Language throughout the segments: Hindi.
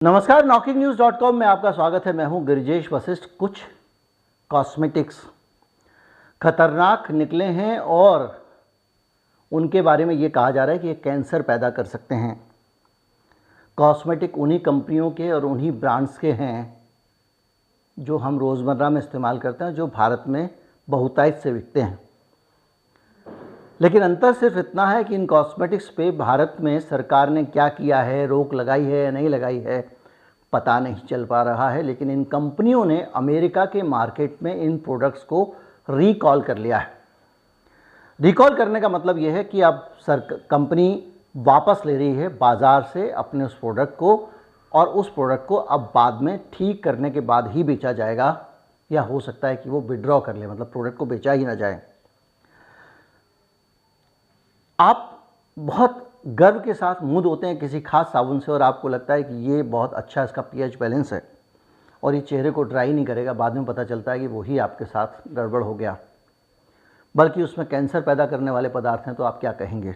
नमस्कार, knockingnewz.com में आपका स्वागत है। मैं हूं गिरिजेश वशिष्ठ। कुछ कॉस्मेटिक्स खतरनाक निकले हैं और उनके बारे में ये कहा जा रहा है कि ये कैंसर पैदा कर सकते हैं। कॉस्मेटिक उन्हीं कंपनियों के और उन्हीं ब्रांड्स के हैं जो हम रोज़मर्रा में इस्तेमाल करते हैं, जो भारत में बहुतायत से बिकते हैं। लेकिन अंतर सिर्फ इतना है कि इन कॉस्मेटिक्स पे भारत में सरकार ने क्या किया है, रोक लगाई है या नहीं लगाई है, पता नहीं चल पा रहा है। लेकिन इन कंपनियों ने अमेरिका के मार्केट में इन प्रोडक्ट्स को रिकॉल कर लिया है। रिकॉल करने का मतलब यह है कि अब कंपनी वापस ले रही है बाज़ार से अपने उस प्रोडक्ट को, और उस प्रोडक्ट को अब बाद में ठीक करने के बाद ही बेचा जाएगा, या हो सकता है कि वो विड्रॉ कर ले, मतलब प्रोडक्ट को बेचा ही ना जाए। आप बहुत गर्व के साथ मुंह धोते हैं किसी खास साबुन से और आपको लगता है कि ये बहुत अच्छा इसका पीएच बैलेंस है और ये चेहरे को ड्राई नहीं करेगा। बाद में पता चलता है कि वही आपके साथ गड़बड़ हो गया, बल्कि उसमें कैंसर पैदा करने वाले पदार्थ हैं। तो आप क्या कहेंगे?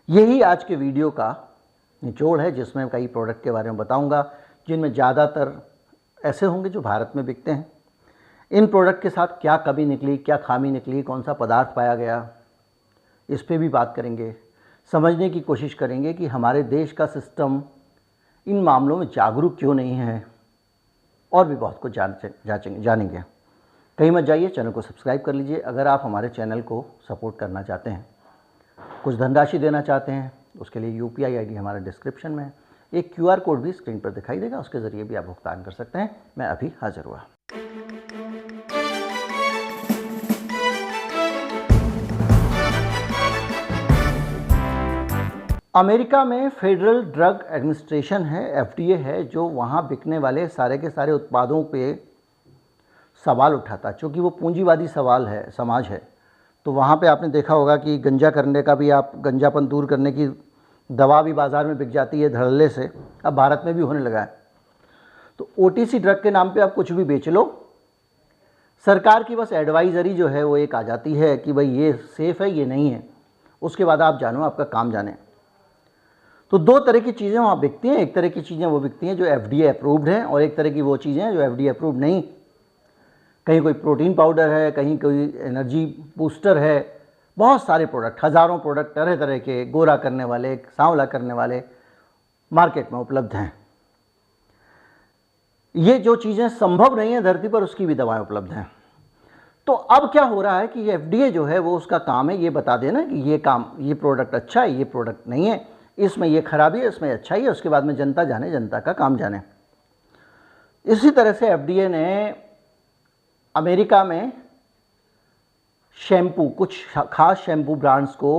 यही आज के वीडियो का निचोड़ है, जिसमें कई प्रोडक्ट के बारे में बताऊंगा, जिनमें ज़्यादातर ऐसे होंगे जो भारत में बिकते हैं। इन प्रोडक्ट के साथ क्या कमी निकली, क्या खामी निकली, कौन सा पदार्थ पाया गया, इस पे भी बात करेंगे। समझने की कोशिश करेंगे कि हमारे देश का सिस्टम इन मामलों में जागरूक क्यों नहीं है, और भी बहुत कुछ जानेंगे। कहीं मत जाइए, चैनल को सब्सक्राइब कर लीजिए। अगर आप हमारे चैनल को सपोर्ट करना चाहते हैं, कुछ धनराशि देना चाहते हैं, उसके लिए यूपीआई आईडी हमारे डिस्क्रिप्शन में है। एक क्यूआर कोड भी स्क्रीन पर दिखाई देगा, उसके ज़रिए भी आप भुगतान कर सकते हैं। मैं अभी हाजिर हुआ। अमेरिका में फेडरल ड्रग एडमिनिस्ट्रेशन है, एफडीए है, जो वहाँ बिकने वाले सारे के सारे उत्पादों पे सवाल उठाता है। चूँकि वो पूंजीवादी समाज है, तो वहाँ पे आपने देखा होगा कि गंजा करने का भी, आप गंजापन दूर करने की दवा भी बाज़ार में बिक जाती है धड़ल्ले से। अब भारत में भी होने लगा है। तो ओटीसी ड्रग के नाम पे आप कुछ भी बेच लो, सरकार की बस एडवाइजरी जो है वो एक आ जाती है कि भाई ये सेफ़ है, ये नहीं है। उसके बाद आप जानो, आपका काम जाने। तो दो तरह की चीज़ें वहाँ बिकती हैं। एक तरह की चीज़ें वो बिकती हैं जो एफडीए अप्रूव्ड हैं, और एक तरह की वो चीज़ें हैं जो एफडीए अप्रूव्ड नहीं। कहीं कोई प्रोटीन पाउडर है, कहीं कोई एनर्जी बूस्टर है, बहुत सारे प्रोडक्ट, हज़ारों प्रोडक्ट तरह तरह के, गोरा करने वाले, सांवला करने वाले मार्केट में उपलब्ध हैं। ये जो चीज़ें संभव नहीं है धरती पर, उसकी भी दवाएँ उपलब्ध हैं। तो अब क्या हो रहा है कि एफडीए जो है वो, उसका काम है ये बता देना कि ये प्रोडक्ट अच्छा है, ये प्रोडक्ट नहीं है, इसमें ये खराबी है, इसमें अच्छाई है। उसके बाद में जनता जाने, जनता का काम जाने। इसी तरह से एफडीए ने अमेरिका में शैम्पू, कुछ खास शैम्पू ब्रांड्स को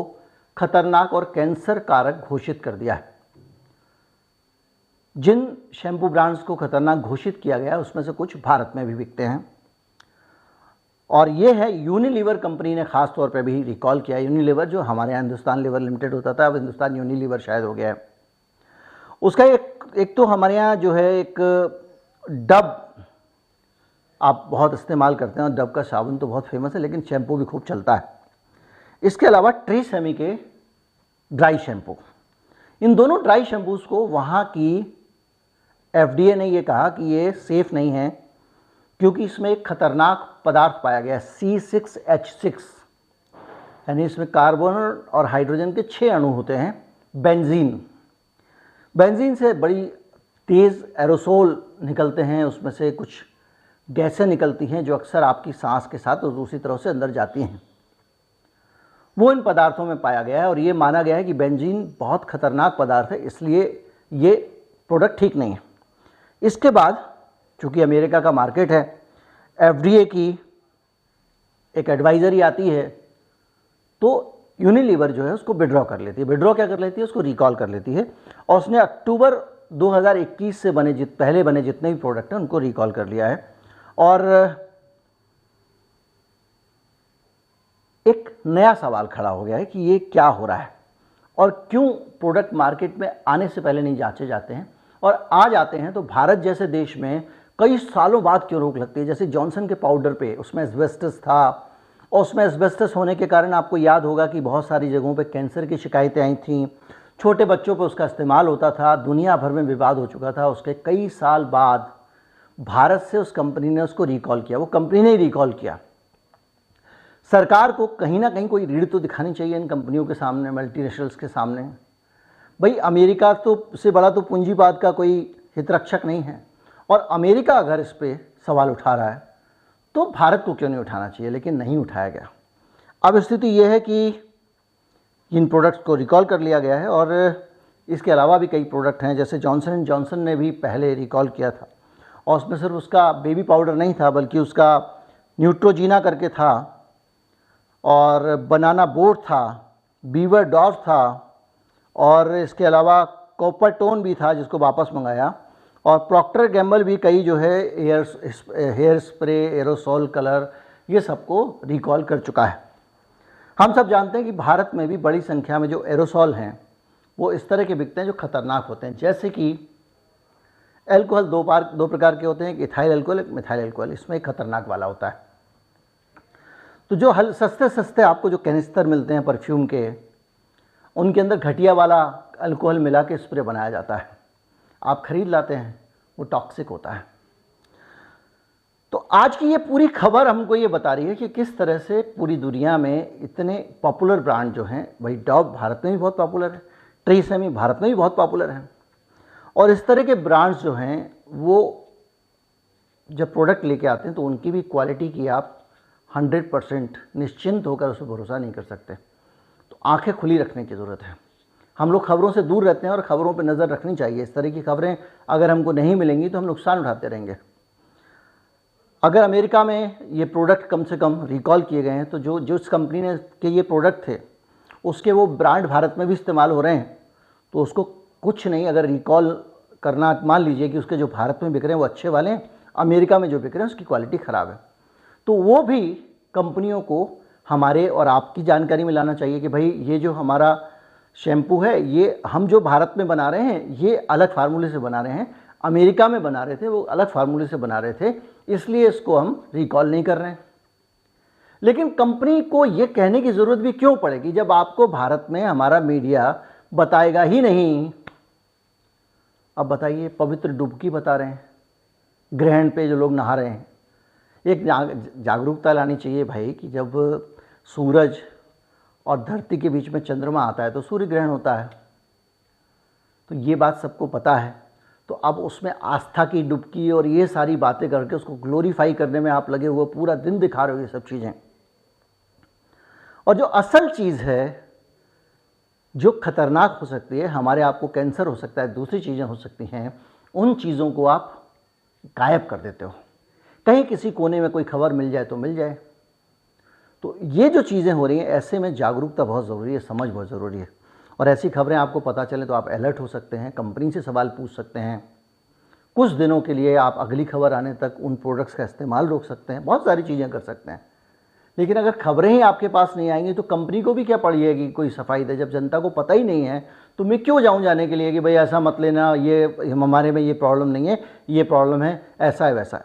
खतरनाक और कैंसर कारक घोषित कर दिया है। जिन शैम्पू ब्रांड्स को खतरनाक घोषित किया गया है उसमें से कुछ भारत में भी बिकते हैं, और ये है यूनिलीवर कंपनी ने खास तौर पे भी रिकॉल किया। यूनिलीवर जो हमारे यहाँ हिंदुस्तान लीवर लिमिटेड होता था, अब हिंदुस्तान यूनिलीवर शायद हो गया है। उसका एक तो हमारे यहाँ जो है एक डब आप बहुत इस्तेमाल करते हैं, और डब का साबुन तो बहुत फेमस है, लेकिन शैम्पू भी खूब चलता है। इसके अलावा ट्रीसेमी के ड्राई शैम्पू, इन दोनों ड्राई शैम्पूज़ को वहाँ की एफडीए ने ये कहा कि ये सेफ़ नहीं है, क्योंकि इसमें एक खतरनाक पदार्थ पाया गया है, C6H6, यानी इसमें कार्बन और हाइड्रोजन के 6 अणु होते हैं। बेंजीन से बड़ी तेज़ एरोसोल निकलते हैं, उसमें से कुछ गैसें निकलती हैं जो अक्सर आपकी सांस के साथ और दूसरी तरफ से अंदर जाती हैं। वो इन पदार्थों में पाया गया है, और ये माना गया है कि बेंजीन बहुत खतरनाक पदार्थ है, इसलिए ये प्रोडक्ट ठीक नहीं है। इसके बाद चूँकि अमेरिका का मार्केट है, एफडीए की एक एडवाइजरी आती है, तो यूनिलीवर जो है उसको विड्रॉ कर लेती है। विड्रॉ क्या कर लेती है? उसको रिकॉल कर लेती है, और उसने अक्टूबर 2021 से पहले बने जितने भी प्रोडक्ट हैं उनको रिकॉल कर लिया है। और एक नया सवाल खड़ा हो गया है कि ये क्या हो रहा है, और क्यों प्रोडक्ट मार्केट में आने से पहले नहीं जांचे जाते हैं, और आ जाते हैं तो भारत जैसे देश में कई सालों बाद क्यों रोक लगती है। जैसे जॉनसन के पाउडर पे, उसमें एस्बेस्टस था, और उसमें एस्बेस्टस होने के कारण आपको याद होगा कि बहुत सारी जगहों पे कैंसर की शिकायतें आई थीं। छोटे बच्चों पर उसका इस्तेमाल होता था, दुनिया भर में विवाद हो चुका था। उसके कई साल बाद भारत से उस कंपनी ने उसको रिकॉल किया, वो कंपनी ने ही रिकॉल किया। सरकार को कहीं ना कहीं कोई रीढ़ तो दिखानी चाहिए इन कंपनियों के सामने, मल्टीनेशनल्स के सामने। भाई अमेरिका तो से बड़ा तो पूंजीवाद का कोई हितरक्षक नहीं है, और अमेरिका अगर इस पर सवाल उठा रहा है तो भारत को क्यों नहीं उठाना चाहिए, लेकिन नहीं उठाया गया। अब स्थिति यह है कि इन प्रोडक्ट्स को रिकॉल कर लिया गया है, और इसके अलावा भी कई प्रोडक्ट हैं, जैसे जॉनसन एंड जॉनसन ने भी पहले रिकॉल किया था, और उसमें सिर्फ उसका बेबी पाउडर नहीं था बल्कि उसका न्यूट्रोजीना करके था, और बनाना बोट था, बीवर डॉर्फ था, और इसके अलावा कॉपरटोन भी था जिसको वापस मंगाया, और प्रॉक्टर गैम्बल भी कई जो है हेयर स्प्रे, एरोसोल कलर, ये सबको रिकॉल कर चुका है। हम सब जानते हैं कि भारत में भी बड़ी संख्या में जो एरोसोल हैं वो इस तरह के बिकते हैं जो खतरनाक होते हैं, जैसे कि एल्कोहल दो प्रकार के होते हैं, एक इथाइल एल्कोहल, एक मिथाइल एल्कोहल। इसमें एक खतरनाक वाला होता है। तो जो सस्ते आपको जो कैनिस्टर मिलते हैं परफ्यूम के, उनके अंदर घटिया वाला अल्कोहल मिला के स्प्रे बनाया जाता है, आप खरीद लाते हैं, वो टॉक्सिक होता है। तो आज की ये पूरी खबर हमको ये बता रही है कि किस तरह से पूरी दुनिया में इतने पॉपुलर ब्रांड जो हैं, भाई डॉव भारत में भी बहुत पॉपुलर है, ट्रेसेमी भारत में भी बहुत पॉपुलर है, और इस तरह के ब्रांड्स जो हैं वो जब प्रोडक्ट लेके आते हैं तो उनकी भी क्वालिटी की आप 100% निश्चिंत होकर उस पर भरोसा नहीं कर सकते। तो आंखें खुली रखने की ज़रूरत है। हम लोग खबरों से दूर रहते हैं और खबरों पर नज़र रखनी चाहिए। इस तरह की खबरें अगर हमको नहीं मिलेंगी तो हम नुकसान उठाते रहेंगे। अगर अमेरिका में ये प्रोडक्ट कम से कम रिकॉल किए गए हैं तो जो जिस कंपनी ने के ये प्रोडक्ट थे उसके वो ब्रांड भारत में भी इस्तेमाल हो रहे हैं, तो उसको कुछ नहीं, अगर रिकॉल करना, मान लीजिए कि उसके जो भारत में बिक रहे हैं वो अच्छे वाले हैं, अमेरिका में जो बिक रहे हैं उसकी क्वालिटी ख़राब है, तो वो भी कंपनियों को हमारे और आपकी जानकारी में लाना चाहिए कि भाई ये जो हमारा शैम्पू है ये हम जो भारत में बना रहे हैं ये अलग फार्मूले से बना रहे हैं, अमेरिका में बना रहे थे वो अलग फार्मूले से बना रहे थे, इसलिए इसको हम रिकॉल नहीं कर रहे हैं। लेकिन कंपनी को ये कहने की ज़रूरत भी क्यों पड़ेगी जब आपको भारत में हमारा मीडिया बताएगा ही नहीं। अब बताइए, पवित्र डुबकी बता रहे हैं, ग्रहण पे जो लोग नहा रहे हैं, एक जागरूकता लानी चाहिए भाई कि जब सूरज और धरती के बीच में चंद्रमा आता है तो सूर्य ग्रहण होता है, तो ये बात सबको पता है। तो अब उसमें आस्था की डुबकी और ये सारी बातें करके उसको ग्लोरीफाई करने में आप लगे हुए पूरा दिन दिखा रहे हो ये सब चीज़ें। और जो असल चीज़ है जो खतरनाक हो सकती है, हमारे आपको कैंसर हो सकता है, दूसरी चीज़ें हो सकती हैं, उन चीज़ों को आप गायब कर देते हो। कहीं किसी कोने में कोई खबर मिल जाए तो मिल जाए। तो ये जो चीज़ें हो रही हैं, ऐसे में जागरूकता बहुत ज़रूरी है, समझ बहुत ज़रूरी है। और ऐसी खबरें आपको पता चले तो आप अलर्ट हो सकते हैं, कंपनी से सवाल पूछ सकते हैं, कुछ दिनों के लिए आप अगली खबर आने तक उन प्रोडक्ट्स का इस्तेमाल रोक सकते हैं, बहुत सारी चीज़ें कर सकते हैं। लेकिन अगर खबरें ही आपके पास नहीं आएंगी तो कंपनी को भी क्या पड़ेगी कोई सफाई दे। जब जनता को पता ही नहीं है तो मैं क्यों जाऊं जाने के लिए कि भाई ऐसा मत लेना, ये हमारे में ये प्रॉब्लम नहीं है, ये प्रॉब्लम है, ऐसा है वैसा है।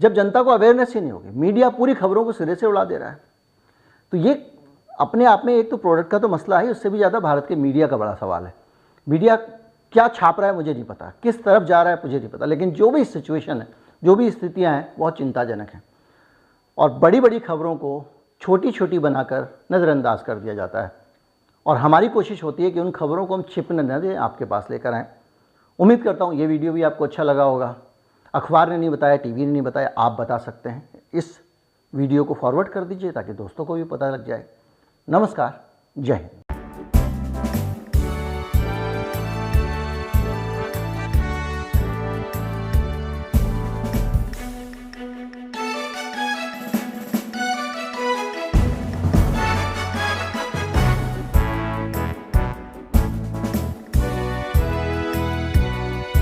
जब जनता को अवेयरनेस ही नहीं होगी, मीडिया पूरी खबरों को सिरे से उड़ा दे रहा है। तो ये अपने आप में एक तो प्रोडक्ट का तो मसला है, उससे भी ज़्यादा भारत के मीडिया का बड़ा सवाल है। मीडिया क्या छाप रहा है मुझे नहीं पता, किस तरफ जा रहा है मुझे नहीं पता, लेकिन जो भी सिचुएशन है, जो भी स्थितियाँ हैं बहुत चिंताजनक हैं। और बड़ी बड़ी खबरों को छोटी छोटी बनाकर नज़रअंदाज कर दिया जाता है, और हमारी कोशिश होती है कि उन खबरों को हम छिपने न दें, आपके पास लेकर आएँ। उम्मीद करता हूँ ये वीडियो भी आपको अच्छा लगा होगा। अखबार ने नहीं बताया, टीवी ने नहीं बताया, आप बता सकते हैं। इस वीडियो को फॉरवर्ड कर दीजिए ताकि दोस्तों को भी पता लग जाए। नमस्कार, जय हिंद।